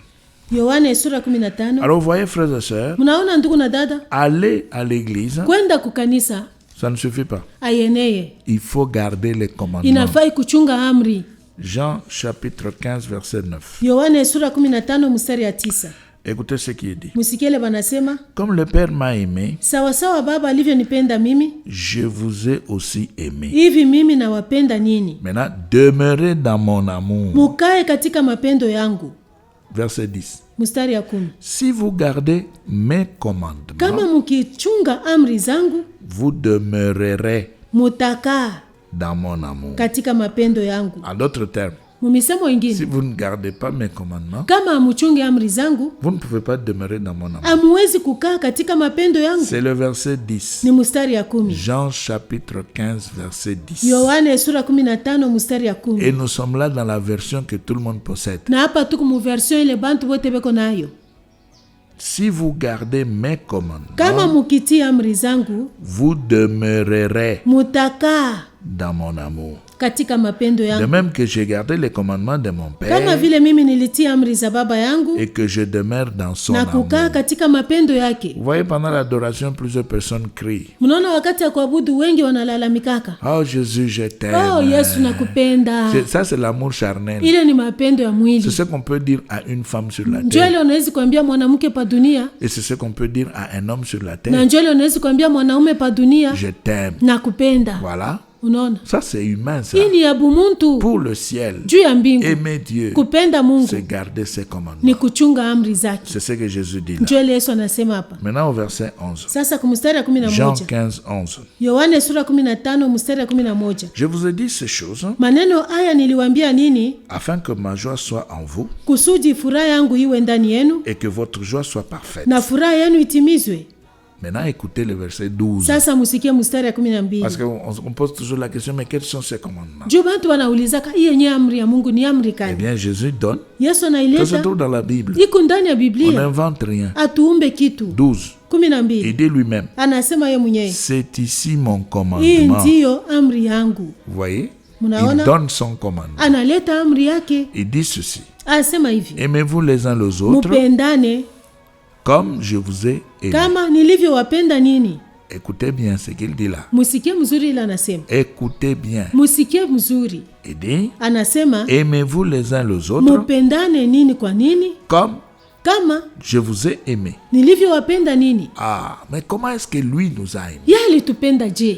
Yohane sura 15. Alors, vous voyez, frères et sœurs, Mnaona ndugu na dada, aller à l'église, kwenda kukanisa ça ne suffit pas. ayeneye. Il faut garder les commandements. Inafai kuchunga amri. Jean chapitre 15, verset 9. Yohane sura 15 mstari ya 9. Écoutez ce qui est dit. Musikele banasema, Comme le Père m'a aimé, sawa sawa Baba alivyonipenda mimi, je vous ai aussi aimé. hivi mimi nawapenda nini. Maintenant, demeurez dans mon amour. Mukae katika mapendo yangu. Verset 10. Mstari ya 10. Si vous gardez mes commandements, Kama mukichunga amri zangu, vous demeurerez mutakaa dans mon amour. katika mapendo yangu. En d'autres termes, Mumisemo si ingine, vous ne gardez pas mes commandements, kama amuchunge amri zangu, vous ne pouvez pas demeurer dans mon amour. amuwezi kukaa katika mapendo yangu. C'est le verset 10. Ni mstari ya 10. Jean chapitre 15, verset 10. Yohane sura 15 mstari ya 10. Et nous sommes là dans la version que tout le monde possède. Na hapa tuko mu version ile bantu bote beko nayo. Si vous gardez mes Kama commandements, mukitii amri zangu, vous demeurerez mutakaa dans mon amour. katika mapendo De yangu. même que j'ai gardé les commandements de mon Kama Père vile mimi nilitii amri za baba yangu et que je demeure dans son na amour. kukaa katika mapendo yake. Vous voyez, pendant l'adoration, plusieurs personnes crient. Mnaona wakati ya kuabudu wengi wanalalamikaka, Oh Jésus, je t'aime. oh Yesu nakupenda. Ça, c'est l'amour charnel. Ile ni mapendo ya C'est mwili. ce qu'on peut dire à une femme sur la Njoo terre. ile unawezi kuambia mwanamke pa dunia, Et c'est ce qu'on peut dire à un homme sur la na terre. njoo ile unawezi kuambia mwanaume pa dunia, Je t'aime. nakupenda. Voilà. Unaona? Ça, c'est humain, ça. Hii ni ya bumuntu Pour le ciel, juu ya mbingu. aimer Dieu, Kupenda Mungu c'est garder ses commandements. ni kuchunga amri zake. C'est ce que Jésus dit là. Njoo ile Yesu anasema hapa. Maintenant, au verset 11. Sasa kumstari ya Jean 11. 15, 11. Yohane sura 15 mstari ya 11. Je vous ai dit ces choses Maneno haya niliwaambia nini? afin que ma joie soit en vous Kusudi furaha yangu iwe ndani yenu et que votre joie soit parfaite. na furaha yenu itimizwe. Maintenant, écoutez le verset 12. Sasa musikie mstari ya 12. Parce qu'on pose toujours la question, mais quels sont ces commandements? Juu bantu wanaulizaka hii yenye amri ya Mungu ni amri Eh gani? bien, Jésus donne. Yesu Ça se anaileta trouve dans la Bible. iko ndani ya On Biblia. n'invente rien. Atuumbe kitu. 12. 12. Il dit lui-même, Anasema yeye mwenyewe, c'est ici mon hii commandement. ndiyo amri yangu. Vous voyez? Il Mnaona? donne son commandement. Analeta amri yake. Il dit ceci. Asema hivi, Aimez-vous les uns les autres mupendane comme je vous ai aimé. kama nilivyowapenda nini. Écoutez bien ce qu'il dit là. Musikie mzuri ile anasema. Écoutez bien. Musikie mzuri. Il dit, Anasema aimez-vous les uns les autres mupendane nini kwa nini? comme Kama je vous ai aimé. nilivyowapenda nini. Ah, mais comment est-ce que lui nous a aimés? Yeye alitupenda je?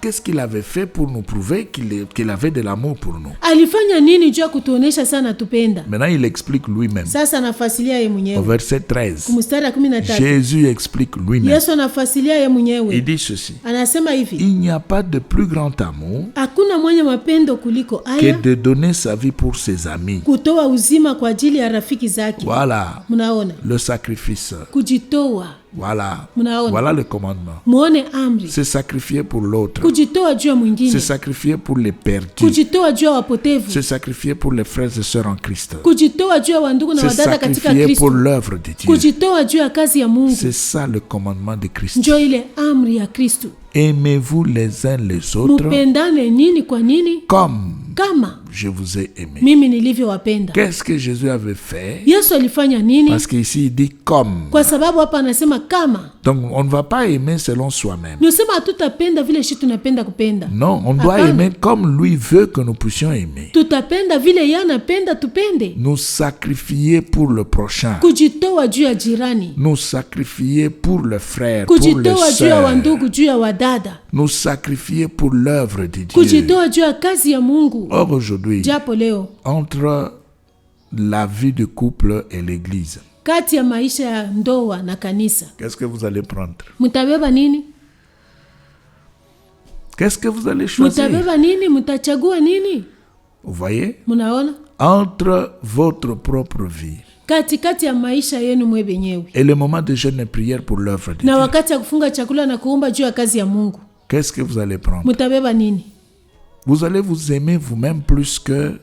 Qu'est-ce qu'il avait fait pour nous prouver qu'il avait de l'amour pour nous? Alifanya nini juu ya kutuonesha sana tupenda? Maintenant, il explique lui-même. Sasa anafasilia yeye Au mwenyewe. verset 13, Mstari wa 13. Jésus explique lui-même. Yesu anafasilia yeye Il mwenyewe. dit ceci. Anasema hivi, Il n'y a pas de plus grand amour hakuna mwenye mapendo kuliko que haya, de donner sa vie pour ses amis. kutoa uzima kwa ajili ya rafiki zake. Voilà Mnaona? le sacrifice. Kujitoa. Voilà. Mnaona? Voilà le commandement. Muone amri. Se sacrifier pour l'autre. Kujitoa juu ya Se mwingine. sacrifier pour les perdus. Kujitoa juu ya wapotevu. Se sacrifier pour les frères et sœurs en Christ. Kujitoa juu ya wandugu na Se wadada katika sacrifier pour Kristo. l'œuvre de Dieu. Kujitoa juu ya kazi ya Mungu. C'est ça le commandement de Christ. Njoo ile amri ya Kristo. Aimez-vous les uns les autres Mupendane nini kwa nini? comme Kama je vous ai aimé. mimi nilivyowapenda. Qu'est-ce que Jésus avait fait? Yesu alifanya nini? Parce qu'ici il dit comme. Kwa sababu hapa anasema kama. Donc on ne va pas aimer selon soi-même. Ni usema hatutapenda vile shi tunapenda kupenda. Non, on doit aimer comme lui veut que nous puissions aimer. Tutapenda vile yeye anapenda tupende. Nous sacrifier pour le prochain. Kujitoa juu ya jirani. Nous sacrifier pour le frère, pour le Kujitoa juu ya sœur. wandugu, juu ya wadada. Nous sacrifier pour l'œuvre de Dieu. Kujitoa juu ya kazi ya Mungu. Or aujourd'hui, Japo leo entre la vie de couple et l'église, kati ya maisha ya ndoa na kanisa, qu'est-ce que vous allez prendre? mtabeba nini? Qu'est-ce que vous allez choisir? Mtabeba nini? Mtachagua nini? Vous voyez? Mnaona? Entre votre propre vie Katikati ya maisha yenu mwe benyewe et le moment de jeûne et prière pour l'œuvre de na Dieu, wakati ya kufunga chakula na kuomba juu ya kazi ya Mungu, qu'est-ce que vous allez prendre? mtabeba nini? Vous allez vous aimer vous-même plus que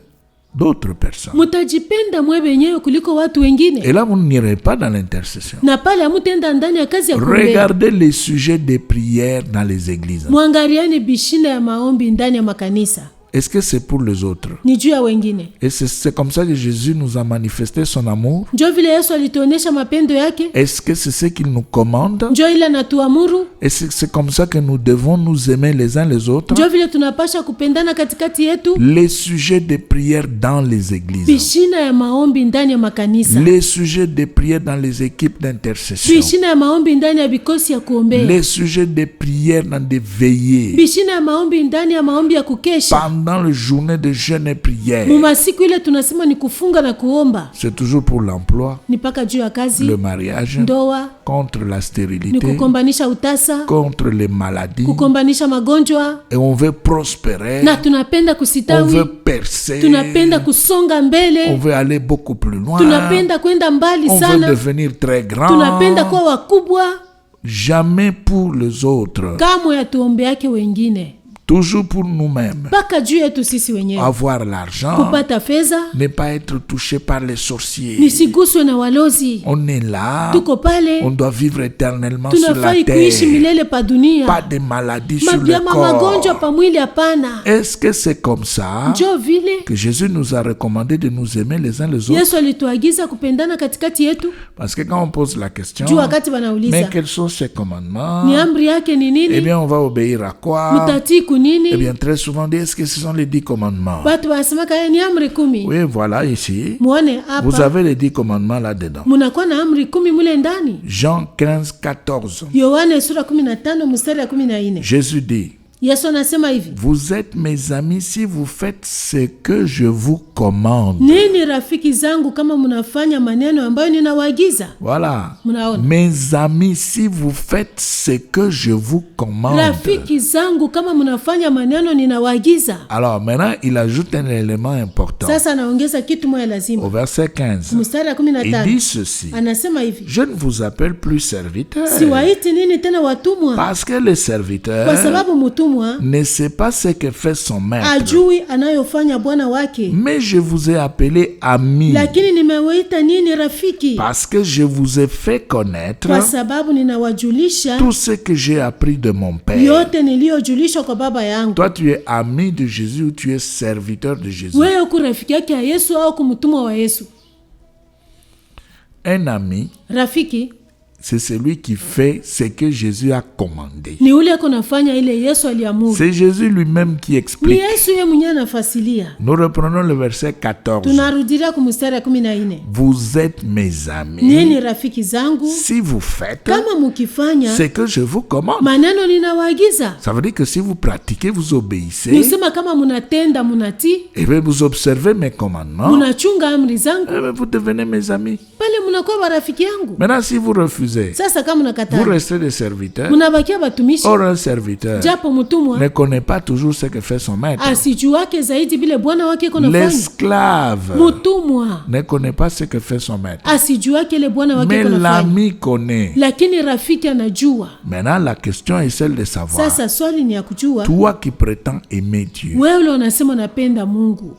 d'autres personnes. Mtajipenda mwe benyewe kuliko watu wengine. Et là, vous n'irez pas dans l'intercession. Na pale hamutaenda ndani ya kazi ya kuombea. Regardez les sujets des prières dans les églises. Mwangaliane bishina ya maombi ndani ya makanisa. Est-ce que c'est pour les autres? Ni juu ya wengine. Et c'est comme ça que Jésus nous a manifesté son amour? Njo vile Yesu alituonesha mapendo yake. Est-ce que c'est ce qu'il nous commande? Njo ile anatuamuru. Et c'est comme ça que nous devons nous aimer les uns les autres? Njo vile tunapasha kupendana katikati yetu. Les sujets de prière dans les églises. Bishina ya maombi ndani ya makanisa. Les sujets de prière dans les équipes d'intercession. Bishina ya maombi ndani ya bikosi ya kuombea. Les sujets de prière dans des veillées. Bishina ya maombi ndani ya maombi ya kukesha. Dans le journée de jeûne et prière. Mumasiku ile tunasema ni kufunga na kuomba. C'est toujours pour l'emploi, Ni paka juu ya kazi, le mariage, ndoa, contre la ni stérilité, kukombanisha utasa, contre les maladies. kukombanisha magonjwa. Et on veut prospérer, Na tunapenda on kusitawi, veut percer, tunapenda kusonga on mbele, veut aller beaucoup plus loin, tunapenda kwenda mbali on veut sana, devenir très grand. tunapenda kuwa wakubwa. Jamais pour les autres, Kamwe yatuombeake wengine, toujours pour nous-mêmes. mpaka juu yetu sisi wenyewe. Avoir l'argent, Kupata fedha, ne pas être touché par les sorciers. nisiguswe na walozi. On est là, Tuko pale, on doit vivre éternellement sur la tunafai kuishi terre. milele pa dunia. Pas de maladies sur le Mabiama magonjwa corps. pa mwili hapana. Est-ce que c'est comme ça Njo vile que Jésus nous a recommandé de nous aimer les uns les autres? Yesu alituagiza kupendana katikati yetu. Parce que quand on pose la question, Juu wakati mais wanauliza quels sont ces commandements? ni amri yake ni Eh nini, bien, on va obéir à quoi? mutatii kunini? Eh bien, très souvent, on dit, est-ce que ce sont les 10 commandements? Watu wanasema kaya ni amri 10. Oui, voilà, ici. Muone Vous hapa avez les 10 commandements là-dedans. munakuwa na amri 10 mule ndani. Jean 15, 14. Yohane sura 15 mstari ya 14. Jésus dit, Yesu anasema hivi, vous êtes mes amis si vous faites ce que je vous commande. nini rafiki zangu kama mnafanya maneno ambayo ninawaagiza. Voilà. Mnaona? Mes amis si vous faites ce que je vous commande. Rafiki zangu kama mnafanya maneno ninawaagiza. Alors maintenant, il ajoute un élément important. Sasa anaongeza kitu moja Au lazima. verset 15, Mstari ya il 15 dit ceci. anasema hivi, Je ne vous appelle plus serviteur. siwaiti nini tena watumwa, Parce que le serviteur kwa sababu mtumwa ne sait pas ce que fait son maître. ajui anayofanya bwana wake. Mais je vous ai appelé amis. Lakini nimewaita nini rafiki, Parce que je vous ai fait connaître kwa sababu ninawajulisha tout ce que j'ai appris de mon Père. yote niliyojulishwa kwa baba yangu. Toi, tu es ami de Jésus ou tu es serviteur de Jésus. Wewe uko rafiki yake ya Yesu au kumtumwa wa Yesu? Un ami, Rafiki c'est celui qui fait ce que Jésus a commandé. ni ule kunafanya ile Yesu aliamuru. C'est Jésus lui-même qui Ni explique. Yesu yeye mwenyewe anafasilia. Nous reprenons le verset 14. Tunarudilia kumstari ya 14. Vous êtes mes amis Nini rafiki zangu si vous faites kama mukifanya ce que je vous commande. maneno ninawaagiza. Ça veut dire que si vous pratiquez, vous obéissez, Nisema kama munatenda munati, et bien vous observez mes commandements, munachunga amri zangu, et bien vous devenez mes amis. pale munakuwa barafiki yangu. Maintenant, si vous refusez, Sasa kama vous munakataa, restez des serviteurs. munabakia batumishi. Or, un serviteur Japo mtumwa ne connaît pas toujours ce que fait son maître. asijuake zaidi vile bwana wake iko nafanya. L'esclave Mtumwa ne connaît pas ce que fait son maître. asijuake ile bwana wake Mais iko nafanya, l'ami connaît. lakini rafiki anajua. Maintenant, la question est celle de savoir, Sasa swali ni ya kujua, toi qui prétends aimer Dieu, wewe ule unasema napenda Mungu,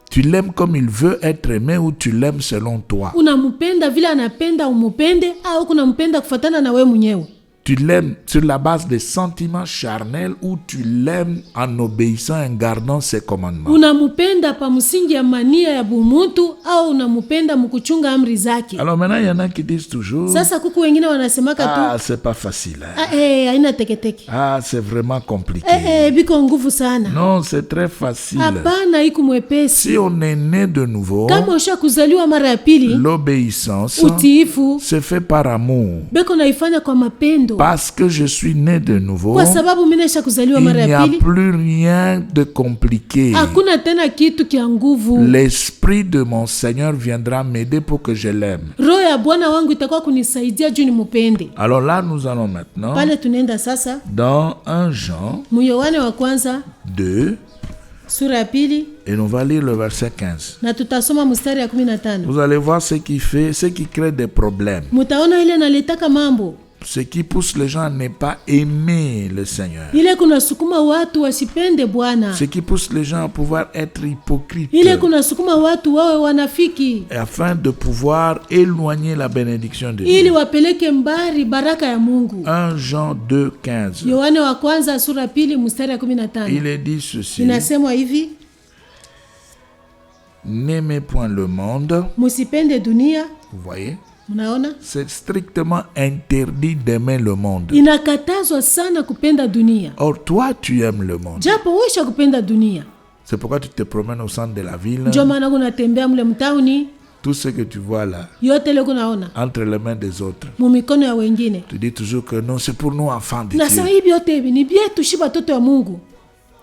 tu l'aimes comme il veut être aimé ou tu l'aimes selon toi? unampenda vile anapenda umupende au kunampenda kufatana na wewe mwenyewe? tu l'aimes sur la base des sentiments charnels ou tu l'aimes en obéissant et en gardant ses commandements. Unamupenda pa msingi ya mania ya bumutu au unamupenda mkuchunga amri zake? Alors maintenant, il y en a qui disent toujours, Sasa kuku wengine wanasemaka tu, c'est pas facile. haina teketeke. C'est vraiment compliqué. Biko nguvu sana. Non, c'est très facile. Hapana, iko mwepesi. Si on est né de nouveau, Kama ushakuzaliwa mara ya pili, l'obéissance utiifu se fait par amour. beko naifanya kwa mapendo. Parce que je suis né de nouveau, Kwa sababu mimi nishakuzaliwa il mara n'y ya a pili, plus rien de compliqué. hakuna tena kitu kia nguvu. L'esprit de mon Seigneur viendra m'aider pour que je l'aime. Roho ya Bwana wangu itakuwa kunisaidia juu nimupende. Alors là, nous allons maintenant Pale tunaenda sasa dans 1 Jean Yohane wa kwanza 2 sura ya pili et on va lire le verset 15. na tutasoma mstari ya 15. Vous allez voir ce qui crée des problèmes. Mutaona ile naletaka mambo. Ce qui pousse les gens à ne pas aimer le Seigneur. Ile kuna sukuma watu wasipende Bwana. Ce qui pousse les gens à pouvoir être hypocrites. Ile kuna sukuma watu wawe wanafiki. Afin de pouvoir éloigner la bénédiction de Ili Dieu. wapeleke mbari baraka ya Mungu. 1 Jean 2, 15. Yohane wa kwanza sura pili mstari ya 15. Il est dit ceci. Inasemwa hivi, N'aimez point le monde. musipende dunia. Vous voyez? Mnaona? C'est strictement interdit d'aimer le monde. Inakatazwa sana kupenda dunia. Or, toi, tu aimes le monde. Japo wisha kupenda dunia. C'est pourquoi tu te promènes au centre de la ville. Ndio maana kunatembea mle mtauni, Tout ce que tu vois là, yote ile kunaona entre les mains des autres. mumikono ya wengine. Tu dis toujours que non, c'est pour nous enfants de Na sasa Dieu. hivi yote hivi ni bietu shi batoto ya Mungu.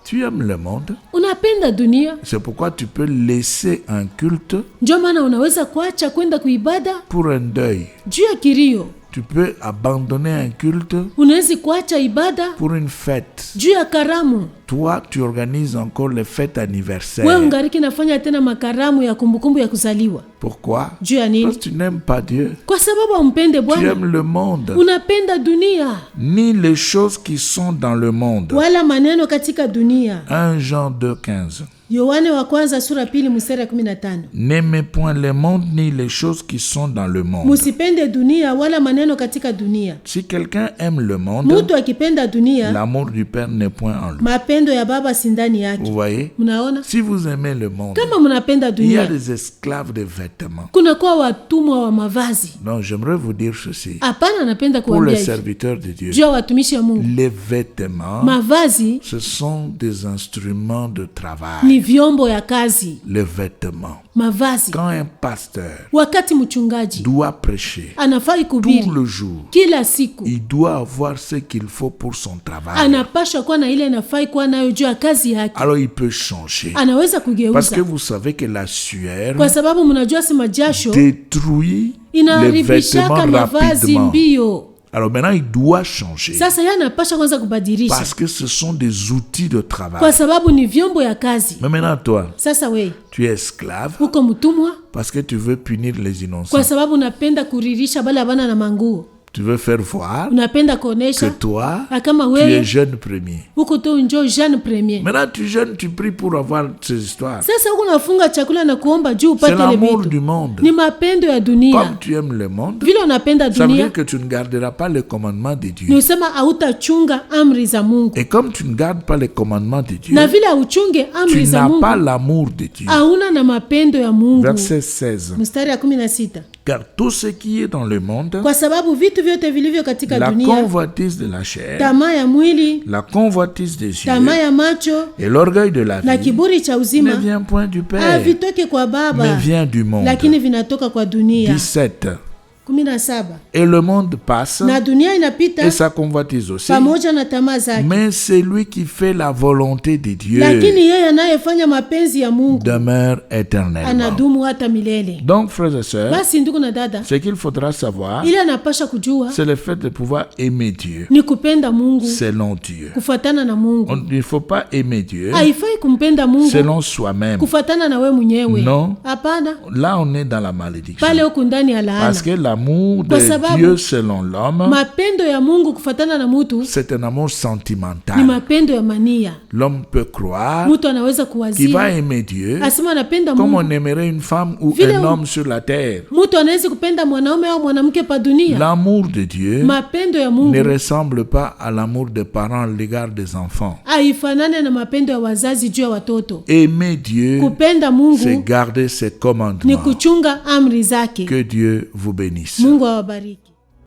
Tu aimes le monde. Unapenda dunia, C'est pourquoi tu peux laisser un culte ndio maana unaweza kuacha kwenda kuibada pour un deuil. juu ya kilio. Tu peux abandonner un culte Unaweza kuacha ibada pour une fête. juu ya karamu. Toi, tu organises encore les fêtes Wewe anniversaires. ungariki nafanya tena makaramu ya kumbukumbu ya kuzaliwa. Pourquoi? Juu ya Parce nini? que tu n'aimes pas Dieu. Kwa sababu umpende Tu Bwana. aimes le monde. Unapenda dunia Ni les choses qui sont dans le monde. wala maneno katika dunia. 1 Jean 2, 15. Yohane wa kwanza sura pili mstari ya 15. N'aimez point le monde ni les choses qui sont dans le monde. Musipende dunia wala maneno katika dunia. Si quelqu'un aime le monde, Mtu akipenda dunia, l'amour du Père n'est point en lui. mapendo ya baba si ndani Vous yake. voyez? Mnaona? Si vous aimez le monde, Kama mnapenda il y a dunia, des esclaves de vêtements. kuna kwa watumwa wa mavazi. Non, j'aimerais vous dire ceci. Hapana, napenda Pour kuambia les hivi. serviteurs de Dieu, Juu ya watumishi wa Mungu, les vêtements, mavazi ce sont des instruments de travail. ni vyombo ya kazi. Les vêtements. Mavazi, Quand un pasteur wakati mchungaji doit prêcher anafaa ikubiri tout le jour, kila siku, il doit avoir ce qu'il faut pour son travail. anapashwa kuwa na ile inafai kuwa nayo juu ya kazi yake. Alors il peut changer. Anaweza Parce que kugeuza, vous savez que la sueur kwa sababu mnajua sema jasho détruit les inaharibishaka vêtements mavazi rapidement. mbio. Alors maintenant, il doit changer. Sasa yeye anapasha kwanza kubadilisha, Parce que ce sont des outils de travail. kwa sababu ni vyombo ya kazi. Mais maintenant, toi, Sasa we tu es esclave uko mtumwa parce que tu veux punir les innocents. kwa sababu unapenda kuririsha bale abana na manguo, Tu veux faire voir unapenda que kuonesha toi, kama tu es wewe jeune premier. huko tu njo jeune premier. Maintenant, tu jeune, tu pries pour avoir ces histoires. Sasa huko nafunga chakula na kuomba juu C'est upate ile l'amour vitu. du monde. Ni mapendo ya Comme dunia. tu aimes le monde, Vile unapenda ça veut dunia dire que tu ne garderas pas les commandements de ni Dieu. usema hautachunga amri za Mungu, Et comme tu ne gardes pas les commandements de Dieu, na vile hauchunge tu amri za n'as pas Mungu l'amour de Dieu. hauna na mapendo ya Mungu. Verset 16. Mstari ya 16, Car tout ce qui est dans le monde, kwa sababu vitu vyote vilivyo katika la dunia, convoitise de la chair, tamaa ya mwili, la convoitise des yeux tamaa ya macho et l'orgueil de la na vie kiburi cha ne uzima vient point du Père, havitoke kwa mais Baba, vient du monde. lakini vinatoka kwa dunia. 17. 17, Et le monde passe na dunia inapita et sa convoitise aussi, pamoja na tamaa zake, mais celui qui fait la volonté de Dieu lakini yeye anayefanya mapenzi ya Mungu demeure éternellement. anadumu hata milele. Donc, frères et sœurs, Basi ndugu na dada, ce qu'il faudra savoir, ile anapasha kujua c'est le fait de pouvoir aimer Dieu ni kupenda Mungu selon Dieu. kufuatana na Mungu. Il ne faut pas aimer Dieu Haifai kumpenda Mungu selon soi-même. kufuatana na we mwenyewe. Non. Hapana, Là, on est dans la malédiction. pale huku ndani ya Parce laana, que l'amour Kwa de sababu, Dieu selon l'homme, mapendo ya Mungu kufatana na mutu c'est un amour ni sentimental. mapendo ya mania. L'homme peut croire Mutu anaweza qu'il va kuwazia aimer Dieu asema anapenda comme Mungu, on aimerait une femme ou Vile un homme sur la terre. mutu anaweza kupenda mwanaume au mwanamke pa dunia. L'amour de Dieu Mapendo ya ne Mungu ressemble pas à l'amour des parents à l'égard des enfants. haifanane na mapendo ya wazazi juu ya watoto. Aimer Dieu, Kupenda c'est Mungu garder ses ni commandements. kuchunga amri zake. Que Dieu vous bénisse. Mungu awabariki.